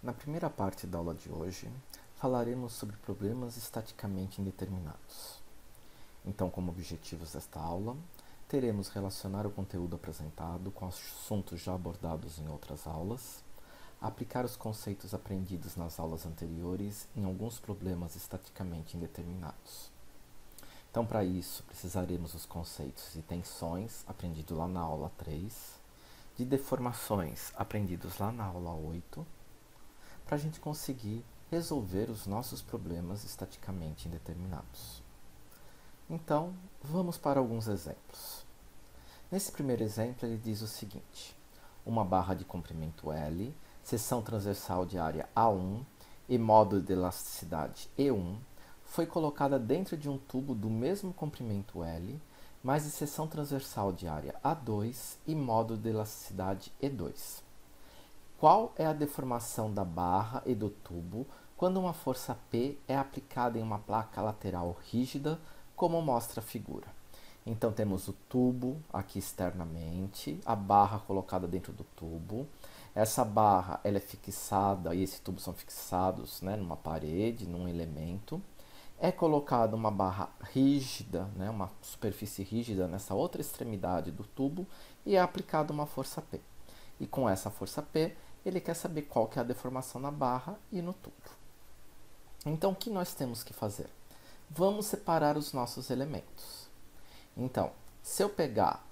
Na primeira parte da aula de hoje, falaremos sobre problemas estaticamente indeterminados. Então, como objetivos desta aula, teremos relacionar o conteúdo apresentado com assuntos já abordados em outras aulas, aplicar os conceitos aprendidos nas aulas anteriores em alguns problemas estaticamente indeterminados. Então, para isso, precisaremos dos conceitos de tensões, aprendido lá na aula 3, de deformações, aprendidos lá na aula 8, para a gente conseguir resolver os nossos problemas estaticamente indeterminados. Então, vamos para alguns exemplos. Nesse primeiro exemplo, ele diz o seguinte: uma barra de comprimento L, seção transversal de área A1 e módulo de elasticidade E1 foi colocada dentro de um tubo do mesmo comprimento L, mais de seção transversal de área A2 e módulo de elasticidade E2. Qual é a deformação da barra e do tubo quando uma força P é aplicada em uma placa lateral rígida, como mostra a figura? Então, temos o tubo aqui externamente, a barra colocada dentro do tubo. Essa barra ela é fixada, e esses tubos são fixados, né, numa parede, num elemento. É colocada uma barra rígida, né, uma superfície rígida nessa outra extremidade do tubo e é aplicada uma força P. E com essa força P, ele quer saber qual que é a deformação na barra e no tubo. Então, o que nós temos que fazer? Vamos separar os nossos elementos. Então, se eu pegar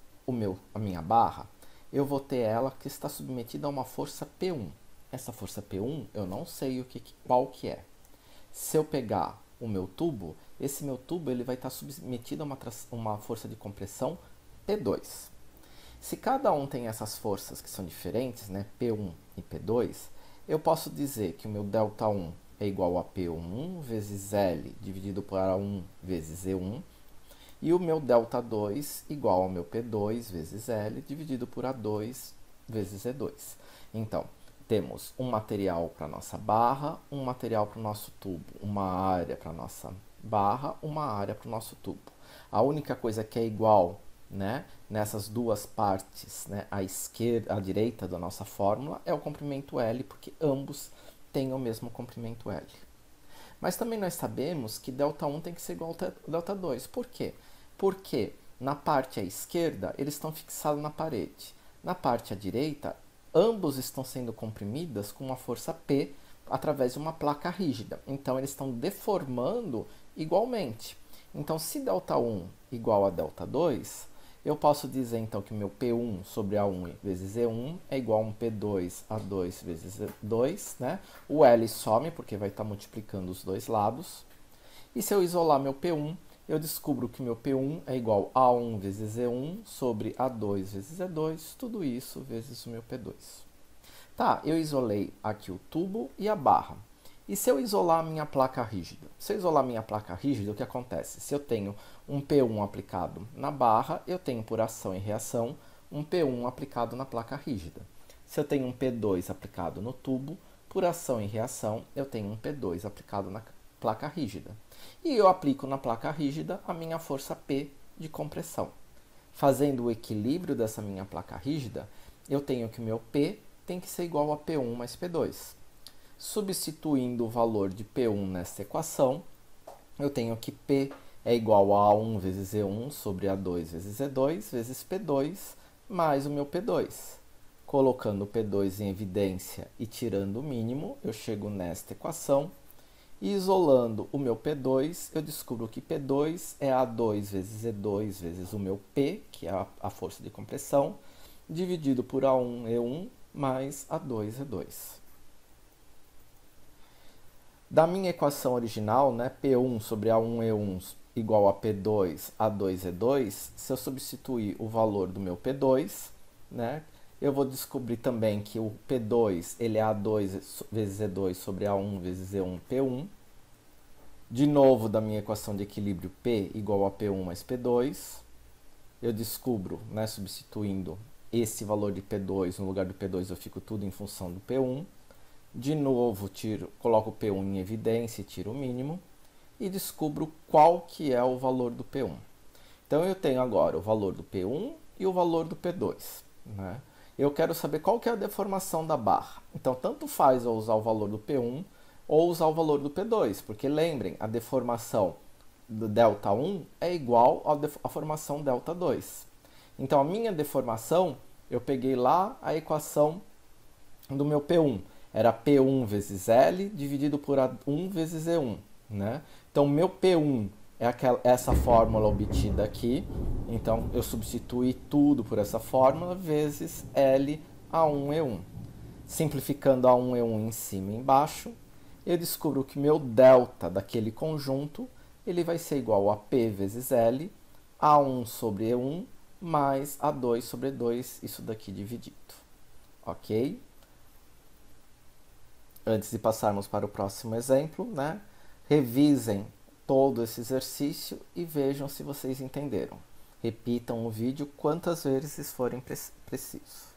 a minha barra, eu vou ter ela que está submetida a uma força P1. Essa força P1, eu não sei qual que é. Se eu pegar o meu tubo, esse meu tubo ele vai estar submetido a uma força de compressão P2. Se cada um tem essas forças que são diferentes, né, P1 e P2, eu posso dizer que o meu ΔI é igual a P1 vezes L dividido por A1 vezes E1, e o meu ΔI igual ao meu P2 vezes L dividido por A2 vezes E2. Então, temos um material para a nossa barra, um material para o nosso tubo, uma área para a nossa barra, uma área para o nosso tubo. A única coisa que é igual, né, nessas duas partes, né, à esquerda, à direita da nossa fórmula, é o comprimento L, porque ambos têm o mesmo comprimento L. Mas também nós sabemos que ΔI tem que ser igual a ΔI. Por quê? Porque na parte à esquerda eles estão fixados na parede. Na parte à direita, ambos estão sendo comprimidos com uma força P através de uma placa rígida. Então, eles estão deformando igualmente. Então, se ΔI igual a ΔI, eu posso dizer então que o meu P1 sobre A1 vezes E1 é igual a um P2 A2 vezes E2, né? O L some porque vai estar multiplicando os dois lados. E se eu isolar meu P1, eu descubro que meu P1 é igual a A1 vezes E1 sobre A2 vezes E2, tudo isso vezes o meu P2. Tá, eu isolei aqui o tubo e a barra. E se eu isolar a minha placa rígida? Se eu isolar a minha placa rígida, o que acontece? Se eu tenho um P1 aplicado na barra, eu tenho por ação e reação um P1 aplicado na placa rígida. Se eu tenho um P2 aplicado no tubo, por ação e reação, eu tenho um P2 aplicado na placa rígida. E eu aplico na placa rígida a minha força P de compressão. Fazendo o equilíbrio dessa minha placa rígida, eu tenho que o meu P tem que ser igual a P1 mais P2. Substituindo o valor de P1 nessa equação, eu tenho que P é igual a A1 vezes E1 sobre A2 vezes E2 vezes P2 mais o meu P2. Colocando o P2 em evidência e tirando o mínimo, eu chego nesta equação. E isolando o meu P2, eu descubro que P2 é A2 vezes E2 vezes o meu P, que é a força de compressão, dividido por A1 E1 mais A2 E2. Da minha equação original, né, P1 sobre A1 E1 igual a P2 A2 E2, se eu substituir o valor do meu P2, né, eu vou descobrir também que o P2 ele é A2 vezes E2 sobre A1 vezes E1 P1. De novo, da minha equação de equilíbrio, P igual a P1 mais P2. Eu descubro, né, substituindo esse valor de P2 no lugar do P2, eu fico tudo em função do P1. De novo, coloco o P1 em evidência e tiro o mínimo. E descubro qual que é o valor do P1. Então, eu tenho agora o valor do P1 e o valor do P2. Né? eu quero saber qual que é a deformação da barra. Então, tanto faz eu usar o valor do P1 ou usar o valor do P2, porque lembrem, a deformação do ΔI é igual à formação ΔI. Então, a minha deformação, eu peguei lá a equação do meu P1. Era P1 vezes L dividido por A1 vezes E1. Né? Então, meu P1 é essa fórmula obtida aqui. Então, eu substituí tudo por essa fórmula vezes L A1E1. Simplificando A1E1 em cima e embaixo, eu descubro que meu delta daquele conjunto ele vai ser igual a P vezes L, A1 sobre E1, mais A2 sobre E2, isso daqui dividido. Ok? Antes de passarmos para o próximo exemplo, né, revisem todo esse exercício e vejam se vocês entenderam. Repitam o vídeo quantas vezes forem preciso.